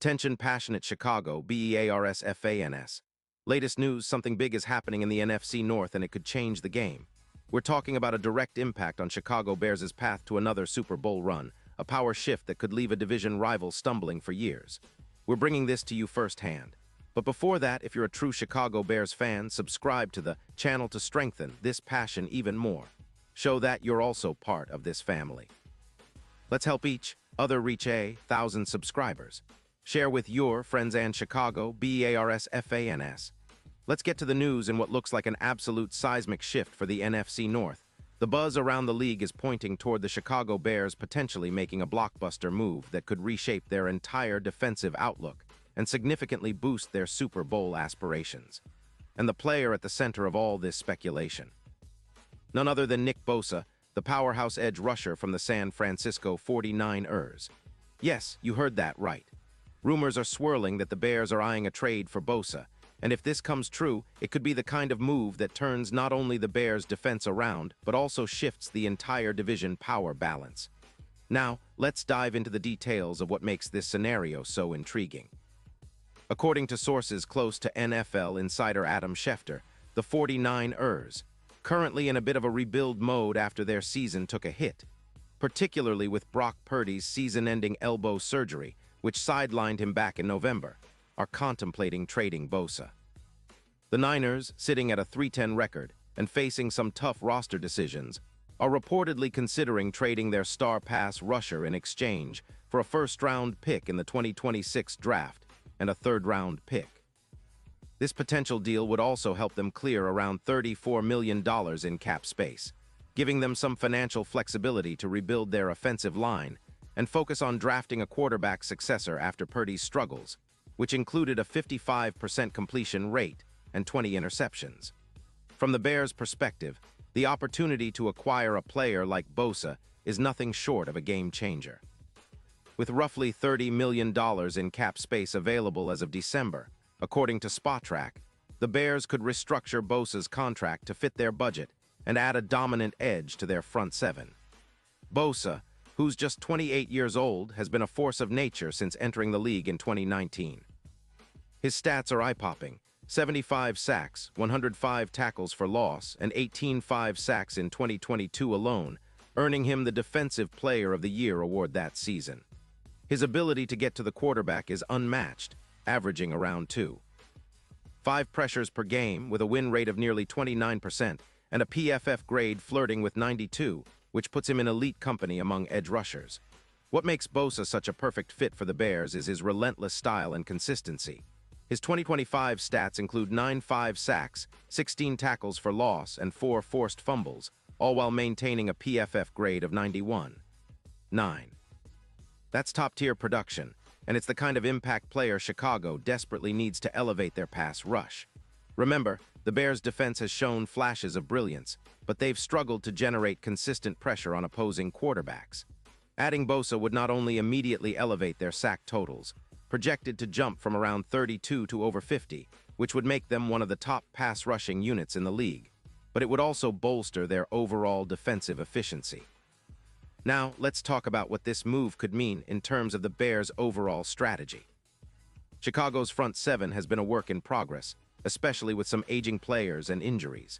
Attention passionate Chicago, Bears fans. Latest news, something big is happening in the NFC North and it could change the game. We're talking about a direct impact on Chicago Bears' path to another Super Bowl run, a power shift that could leave a division rival stumbling for years. We're bringing this to you firsthand. But before that, if you're a true Chicago Bears fan, subscribe to the channel to strengthen this passion even more. Show that you're also part of this family. Let's help each other reach 1,000 subscribers. Share with your friends and Chicago, Bears fans. Let's get to the news in what looks like an absolute seismic shift for the NFC North. The buzz around the league is pointing toward the Chicago Bears potentially making a blockbuster move that could reshape their entire defensive outlook and significantly boost their Super Bowl aspirations. And the player at the center of all this speculation, none other than Nick Bosa, the powerhouse edge rusher from the San Francisco 49ers. Yes, you heard that right. Rumors are swirling that the Bears are eyeing a trade for Bosa, and if this comes true, it could be the kind of move that turns not only the Bears' defense around, but also shifts the entire division power balance. Now, let's dive into the details of what makes this scenario so intriguing. According to sources close to NFL insider Adam Schefter, the 49ers, currently in a bit of a rebuild mode after their season took a hit, particularly with Brock Purdy's season-ending elbow surgery, which sidelined him back in November, are contemplating trading Bosa. The Niners, sitting at a 3-10 record and facing some tough roster decisions, are reportedly considering trading their star pass rusher in exchange for a first-round pick in the 2026 draft and a third-round pick. This potential deal would also help them clear around $34 million in cap space, giving them some financial flexibility to rebuild their offensive line and focus on drafting a quarterback successor after Purdy's struggles, which included a 55% completion rate and 20 interceptions. From the Bears' perspective, the opportunity to acquire a player like Bosa is nothing short of a game-changer. With roughly $30 million in cap space available as of December, according to Spotrac, the Bears could restructure Bosa's contract to fit their budget and add a dominant edge to their front seven. Bosa, who's just 28 years old, has been a force of nature since entering the league in 2019. His stats are eye-popping: 75 sacks, 105 tackles for loss, and 18 sacks in 2022 alone, earning him the Defensive Player of the Year award that season. His ability to get to the quarterback is unmatched, averaging around 2.5 pressures per game with a win rate of nearly 29% and a PFF grade flirting with 92, which puts him in elite company among edge rushers. What makes Bosa such a perfect fit for the Bears is his relentless style and consistency. His 2025 stats include 9 sacks, 16 tackles for loss, and 4 forced fumbles, all while maintaining a PFF grade of 91.9. That's top-tier production, and it's the kind of impact player Chicago desperately needs to elevate their pass rush. Remember, the Bears' defense has shown flashes of brilliance, but they've struggled to generate consistent pressure on opposing quarterbacks. Adding Bosa would not only immediately elevate their sack totals, projected to jump from around 32 to over 50, which would make them one of the top pass-rushing units in the league, but it would also bolster their overall defensive efficiency. Now, let's talk about what this move could mean in terms of the Bears' overall strategy. Chicago's front seven has been a work in progress, especially with some aging players and injuries.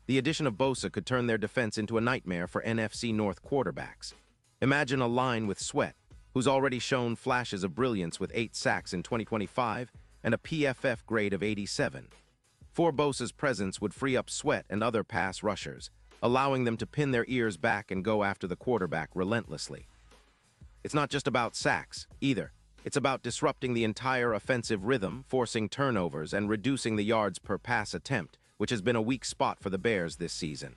The addition of Bosa could turn their defense into a nightmare for NFC North quarterbacks. Imagine a line with Sweat, who's already shown flashes of brilliance with 8 sacks in 2025 and a PFF grade of 87. For Bosa's presence would free up Sweat and other pass rushers, allowing them to pin their ears back and go after the quarterback relentlessly. It's not just about sacks, either. It's about disrupting the entire offensive rhythm, forcing turnovers, and reducing the yards per pass attempt, which has been a weak spot for the Bears this season.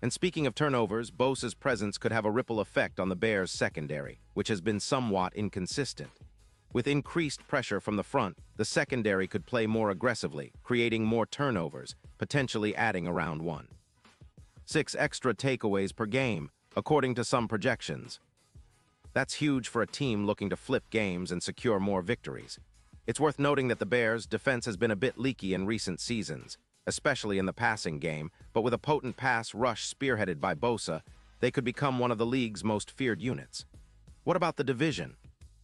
And speaking of turnovers, Bosa's presence could have a ripple effect on the Bears' secondary, which has been somewhat inconsistent. With increased pressure from the front, the secondary could play more aggressively, creating more turnovers, potentially adding around 1.6 extra takeaways per game, according to some projections. That's huge for a team looking to flip games and secure more victories. It's worth noting that the Bears' defense has been a bit leaky in recent seasons, especially in the passing game, but with a potent pass rush spearheaded by Bosa, they could become one of the league's most feared units. What about the division?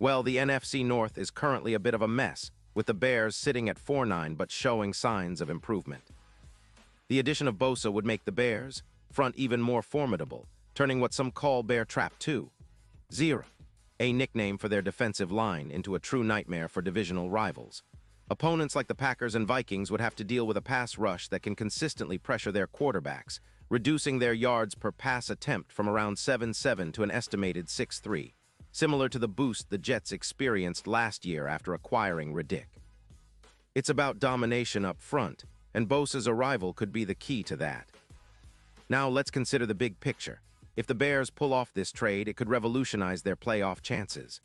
Well, the NFC North is currently a bit of a mess, with the Bears sitting at 4-9 but showing signs of improvement. The addition of Bosa would make the Bears' front even more formidable, turning what some call Bear Trap 2-0, a nickname for their defensive line, into a true nightmare for divisional rivals. Opponents like the Packers and Vikings would have to deal with a pass rush that can consistently pressure their quarterbacks, reducing their yards per pass attempt from around 7-7 to an estimated 6-3, similar to the boost the Jets experienced last year after acquiring Riddick. It's about domination up front, and Bosa's arrival could be the key to that. Now let's consider the big picture. If the Bears pull off this trade, it could revolutionize their playoff chances.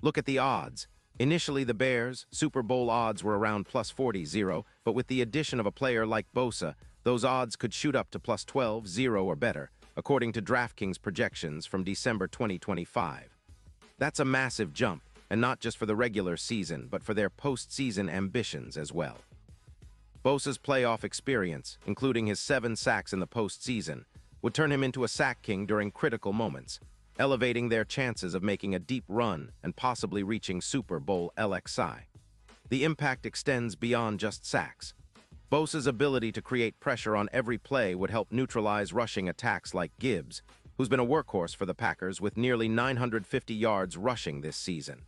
Look at the odds. Initially, the Bears' Super Bowl odds were around plus 40-0, but with the addition of a player like Bosa, those odds could shoot up to plus 12-0 or better, according to DraftKings projections from December 2025. That's a massive jump, and not just for the regular season, but for their postseason ambitions as well. Bosa's playoff experience, including his 7 sacks in the postseason, would turn him into a sack king during critical moments, elevating their chances of making a deep run and possibly reaching Super Bowl LXI. The impact extends beyond just sacks. Bosa's ability to create pressure on every play would help neutralize rushing attacks like Gibbs, who's been a workhorse for the Packers with nearly 950 yards rushing this season.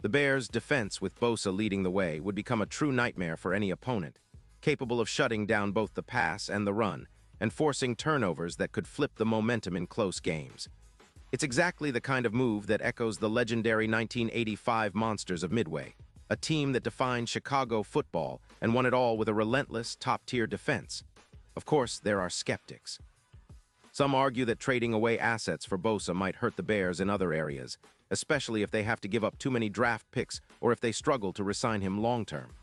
The Bears' defense, with Bosa leading the way, would become a true nightmare for any opponent, capable of shutting down both the pass and the run, and forcing turnovers that could flip the momentum in close games. It's exactly the kind of move that echoes the legendary 1985 Monsters of Midway, a team that defined Chicago football and won it all with a relentless, top-tier defense. Of course, there are skeptics. Some argue that trading away assets for Bosa might hurt the Bears in other areas, especially if they have to give up too many draft picks or if they struggle to re-sign him long-term.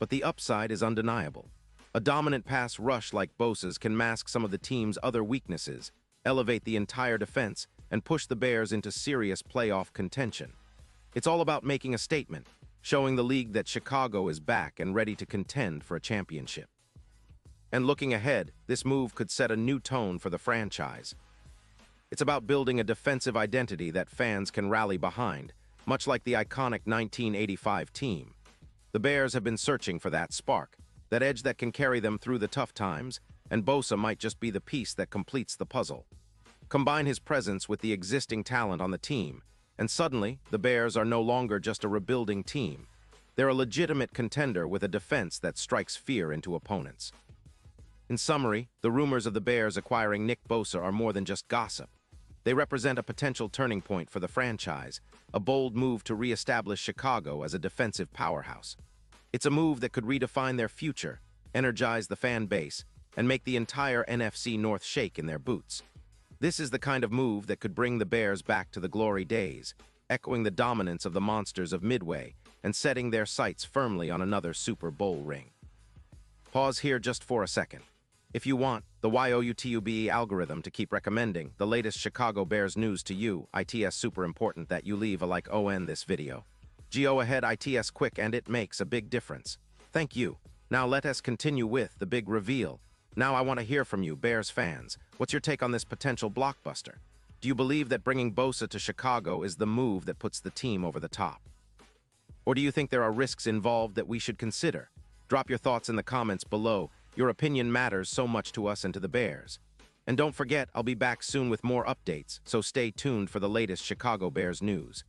But the upside is undeniable. A dominant pass rush like Bosa's can mask some of the team's other weaknesses, elevate the entire defense, and push the Bears into serious playoff contention. It's all about making a statement, showing the league that Chicago is back and ready to contend for a championship. And looking ahead, this move could set a new tone for the franchise. It's about building a defensive identity that fans can rally behind, much like the iconic 1985 team. The Bears have been searching for that spark, that edge that can carry them through the tough times, and Bosa might just be the piece that completes the puzzle. Combine his presence with the existing talent on the team, and suddenly, the Bears are no longer just a rebuilding team. They're a legitimate contender with a defense that strikes fear into opponents. In summary, the rumors of the Bears acquiring Nick Bosa are more than just gossip. They represent a potential turning point for the franchise, a bold move to re-establish Chicago as a defensive powerhouse. It's a move that could redefine their future, energize the fan base, and make the entire NFC North shake in their boots. This is the kind of move that could bring the Bears back to the glory days, echoing the dominance of the Monsters of Midway and setting their sights firmly on another Super Bowl ring. Pause here just for a second. If you want the YouTube algorithm to keep recommending the latest Chicago Bears news to you, it's super important that you leave a like on this video. Go ahead, it's quick and it makes a big difference. Thank you. Now let us continue with the big reveal. Now I want to hear from you, Bears fans. What's your take on this potential blockbuster? Do you believe that bringing Bosa to Chicago is the move that puts the team over the top? Or do you think there are risks involved that we should consider? Drop your thoughts in the comments below. Your opinion matters so much to us and to the Bears. And don't forget, I'll be back soon with more updates, so stay tuned for the latest Chicago Bears news.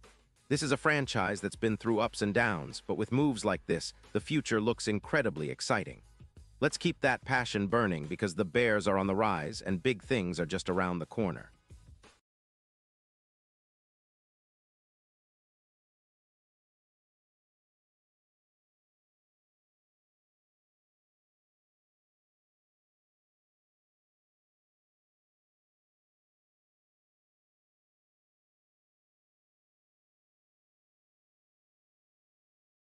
This is a franchise that's been through ups and downs, but with moves like this, the future looks incredibly exciting. Let's keep that passion burning because the Bears are on the rise and big things are just around the corner.